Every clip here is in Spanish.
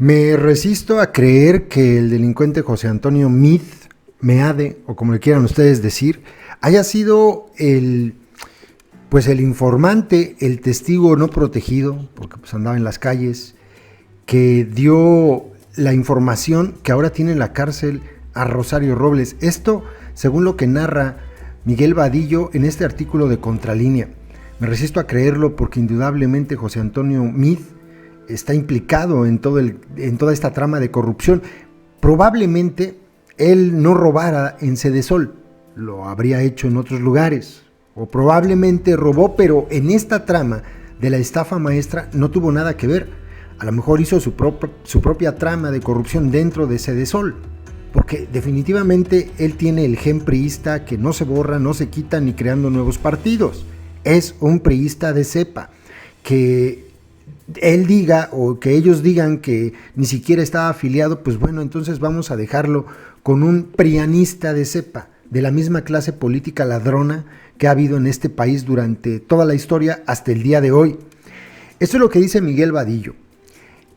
Me resisto a creer que el delincuente José Antonio Meade, o como le quieran ustedes decir, haya sido el informante, el testigo no protegido, porque pues andaba en las calles, que dio la información que ahora tiene en la cárcel a Rosario Robles. Esto, según lo que narra Miguel Vadillo en este artículo de Contralínea. Me resisto a creerlo porque indudablemente José Antonio Meade está implicado en toda esta trama de corrupción. Probablemente él no robara en Sedesol, lo habría hecho en otros lugares, o probablemente robó, pero en esta trama de la estafa maestra no tuvo nada que ver. A lo mejor hizo su propia trama de corrupción dentro de Sedesol, porque definitivamente él tiene el gen priista que no se borra, no se quita ni creando nuevos partidos. Es un priista de cepa, que él diga o que ellos digan que ni siquiera estaba afiliado, pues bueno, entonces vamos a dejarlo con un prianista de cepa, de la misma clase política ladrona que ha habido en este país durante toda la historia hasta el día de hoy. Esto es lo que dice Miguel Vadillo.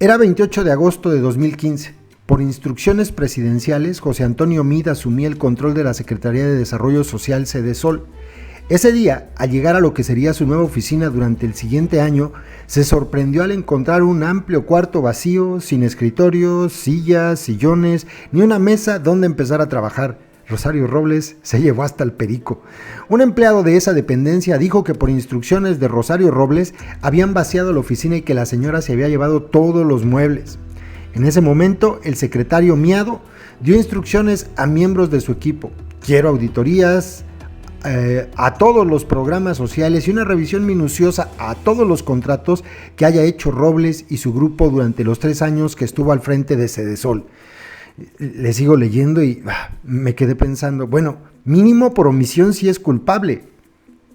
Era 28 de agosto de 2015. Por instrucciones presidenciales, José Antonio Meade asumía el control de la Secretaría de Desarrollo Social Sedesol. Ese día, al llegar a lo que sería su nueva oficina durante el siguiente año, se sorprendió al encontrar un amplio cuarto vacío, sin escritorios, sillas, sillones, ni una mesa donde empezar a trabajar. Rosario Robles se llevó hasta el perico. Un empleado de esa dependencia dijo que por instrucciones de Rosario Robles habían vaciado la oficina y que la señora se había llevado todos los muebles. En ese momento, el secretario Miado dio instrucciones a miembros de su equipo. Quiero auditorías a todos los programas sociales y una revisión minuciosa a todos los contratos que haya hecho Robles y su grupo durante los 3 años que estuvo al frente de Sedesol. Le sigo leyendo y me quedé pensando, bueno, mínimo por omisión sí es culpable,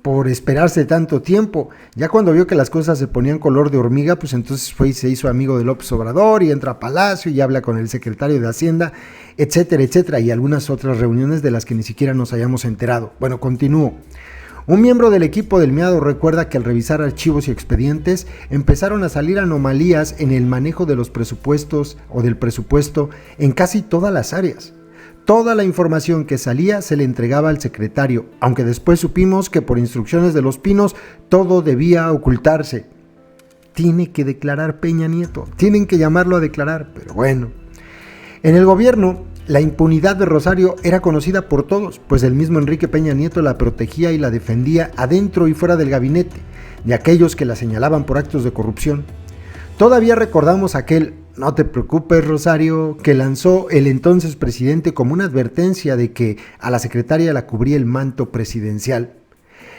por esperarse tanto tiempo. Ya cuando vio que las cosas se ponían color de hormiga, pues entonces fue y se hizo amigo de López Obrador y entra a Palacio y habla con el secretario de Hacienda, etcétera, etcétera, y algunas otras reuniones de las que ni siquiera nos hayamos enterado. Bueno, continúo. Un miembro del equipo del Meado recuerda que al revisar archivos y expedientes empezaron a salir anomalías en el manejo de los presupuestos o del presupuesto en casi todas las áreas. Toda la información que salía se le entregaba al secretario, aunque después supimos que por instrucciones de Los Pinos todo debía ocultarse. Tiene que declarar Peña Nieto, tienen que llamarlo a declarar, pero bueno. En el gobierno, la impunidad de Rosario era conocida por todos, pues el mismo Enrique Peña Nieto la protegía y la defendía adentro y fuera del gabinete, de aquellos que la señalaban por actos de corrupción. Todavía recordamos aquel "no te preocupes, Rosario", que lanzó el entonces presidente como una advertencia de que a la secretaria la cubría el manto presidencial.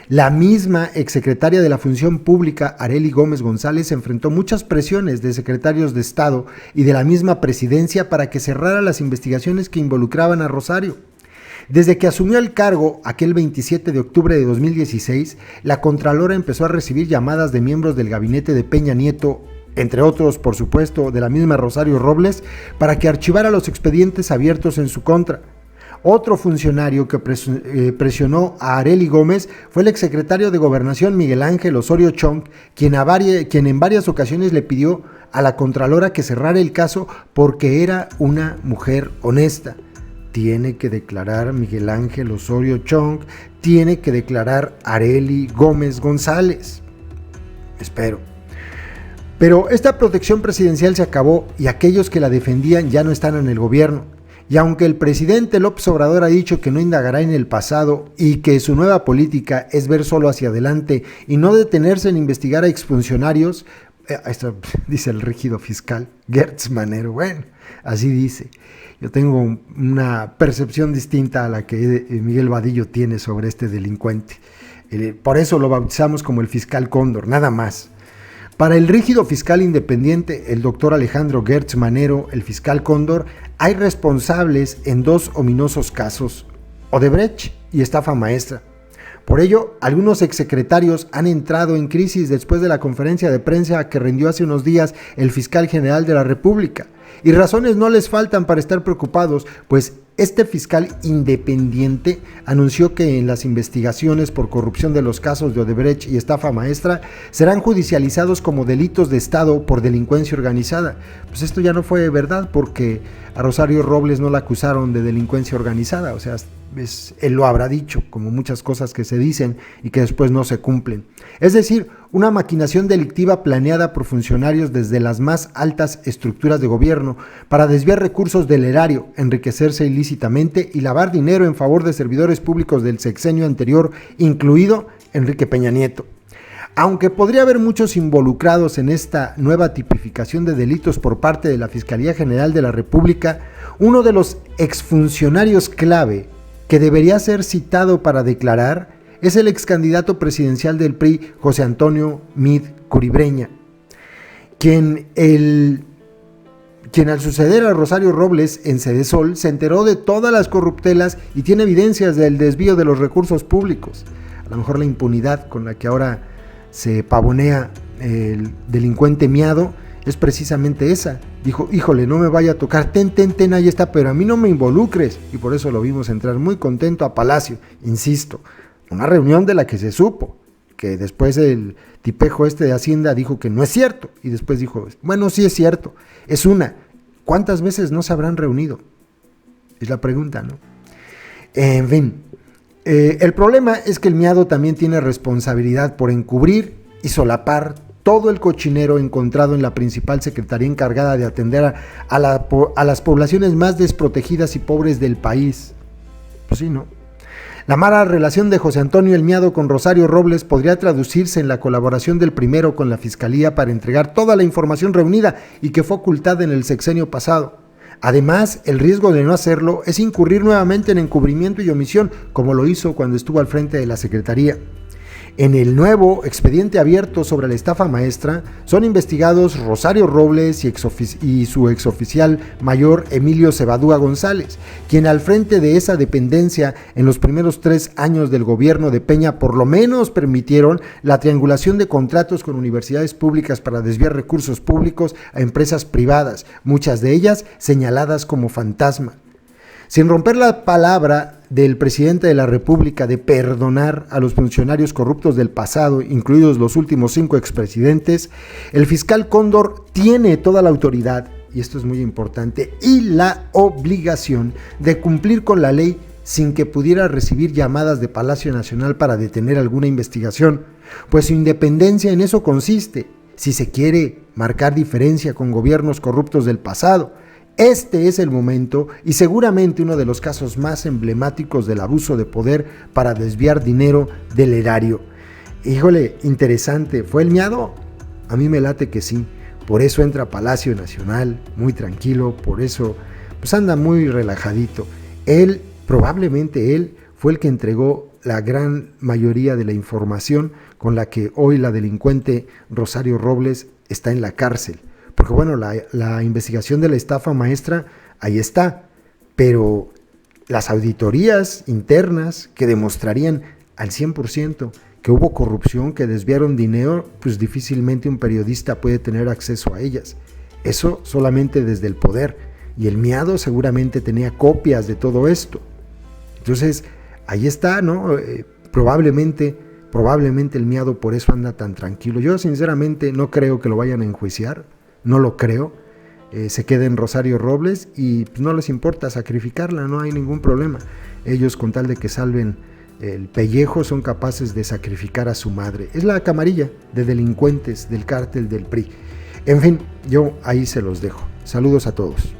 La misma exsecretaria de la Función Pública, Arely Gómez González, enfrentó muchas presiones de secretarios de Estado y de la misma presidencia para que cerrara las investigaciones que involucraban a Rosario. Desde que asumió el cargo, aquel 27 de octubre de 2016, la Contralora empezó a recibir llamadas de miembros del gabinete de Peña Nieto, entre otros, por supuesto, de la misma Rosario Robles, para que archivara los expedientes abiertos en su contra. Otro funcionario que presionó a Arely Gómez fue el exsecretario de Gobernación Miguel Ángel Osorio Chong, quien en varias ocasiones le pidió a la Contralora que cerrara el caso porque era una mujer honesta. Tiene que declarar Miguel Ángel Osorio Chong, tiene que declarar Arely Gómez González. Espero. Pero esta protección presidencial se acabó y aquellos que la defendían ya no están en el gobierno. Y aunque el presidente López Obrador ha dicho que no indagará en el pasado y que su nueva política es ver solo hacia adelante y no detenerse en investigar a exfuncionarios, esto dice el rígido fiscal Gertz Manero, bueno, así dice. Yo tengo una percepción distinta a la que Miguel Vadillo tiene sobre este delincuente. Por eso lo bautizamos como el fiscal Cóndor, nada más. Para el rígido fiscal independiente, el doctor Alejandro Gertz Manero, el fiscal Cóndor, hay responsables en 2 ominosos casos, Odebrecht y estafa maestra. Por ello, algunos exsecretarios han entrado en crisis después de la conferencia de prensa que rindió hace unos días el fiscal general de la República. Y razones no les faltan para estar preocupados, pues Este fiscal independiente anunció que en las investigaciones por corrupción de los casos de Odebrecht y estafa maestra serán judicializados como delitos de Estado por delincuencia organizada. Pues esto ya no fue verdad, porque a Rosario Robles no la acusaron de delincuencia organizada, o sea, él lo habrá dicho, como muchas cosas que se dicen y que después no se cumplen. Es decir, una maquinación delictiva planeada por funcionarios desde las más altas estructuras de gobierno para desviar recursos del erario, enriquecerse ilícitamente y lavar dinero en favor de servidores públicos del sexenio anterior, incluido Enrique Peña Nieto. Aunque podría haber muchos involucrados en esta nueva tipificación de delitos por parte de la Fiscalía General de la República, uno de los exfuncionarios clave que debería ser citado para declarar es el ex candidato presidencial del PRI, José Antonio Meade Curibreña, quien al suceder a Rosario Robles en Sedesol se enteró de todas las corruptelas y tiene evidencias del desvío de los recursos públicos. A lo mejor la impunidad con la que ahora se pavonea el delincuente miado es precisamente esa. Dijo, híjole, no me vaya a tocar, ten, ahí está, pero a mí no me involucres. Y por eso lo vimos entrar muy contento a Palacio, insisto, una reunión de la que se supo, que después el tipejo de Hacienda dijo que no es cierto, y después dijo, bueno, sí es cierto, es una. ¿Cuántas veces no se habrán reunido? Es la pregunta, ¿no? En fin, el problema es que el miado también tiene responsabilidad por encubrir y solapar todo el cochinero encontrado en la principal secretaría encargada de atender a las poblaciones más desprotegidas y pobres del país. Pues sí, ¿no? La mala relación de José Antonio El Miado con Rosario Robles podría traducirse en la colaboración del primero con la Fiscalía para entregar toda la información reunida y que fue ocultada en el sexenio pasado. Además, el riesgo de no hacerlo es incurrir nuevamente en encubrimiento y omisión, como lo hizo cuando estuvo al frente de la Secretaría. En el nuevo expediente abierto sobre la estafa maestra son investigados Rosario Robles y su exoficial mayor Emilio Cebadúa González, quien al frente de esa dependencia en los primeros 3 años del gobierno de Peña por lo menos permitieron la triangulación de contratos con universidades públicas para desviar recursos públicos a empresas privadas, muchas de ellas señaladas como fantasma. Sin romper la palabra del presidente de la República de perdonar a los funcionarios corruptos del pasado, incluidos los últimos 5 expresidentes, el fiscal Cóndor tiene toda la autoridad, y esto es muy importante, y la obligación de cumplir con la ley sin que pudiera recibir llamadas de Palacio Nacional para detener alguna investigación, pues su independencia en eso consiste, si se quiere marcar diferencia con gobiernos corruptos del pasado. Este es el momento y seguramente uno de los casos más emblemáticos del abuso de poder para desviar dinero del erario. Híjole, interesante, ¿fue el miado? A mí me late que sí, por eso entra a Palacio Nacional, muy tranquilo, por eso pues anda muy relajadito. Probablemente él fue el que entregó la gran mayoría de la información con la que hoy la delincuente Rosario Robles está en la cárcel. Porque bueno, la investigación de la estafa maestra, ahí está, pero las auditorías internas que demostrarían al 100% que hubo corrupción, que desviaron dinero, pues difícilmente un periodista puede tener acceso a ellas. Eso solamente desde el poder, y el miado seguramente tenía copias de todo esto. Entonces, ahí está, ¿no? Probablemente el miado por eso anda tan tranquilo. Yo sinceramente no creo que lo vayan a enjuiciar. No lo creo, se queda en Rosario Robles y pues, no les importa sacrificarla, no hay ningún problema. Ellos con tal de que salven el pellejo son capaces de sacrificar a su madre. Es la camarilla de delincuentes del cártel del PRI. En fin, yo ahí se los dejo. Saludos a todos.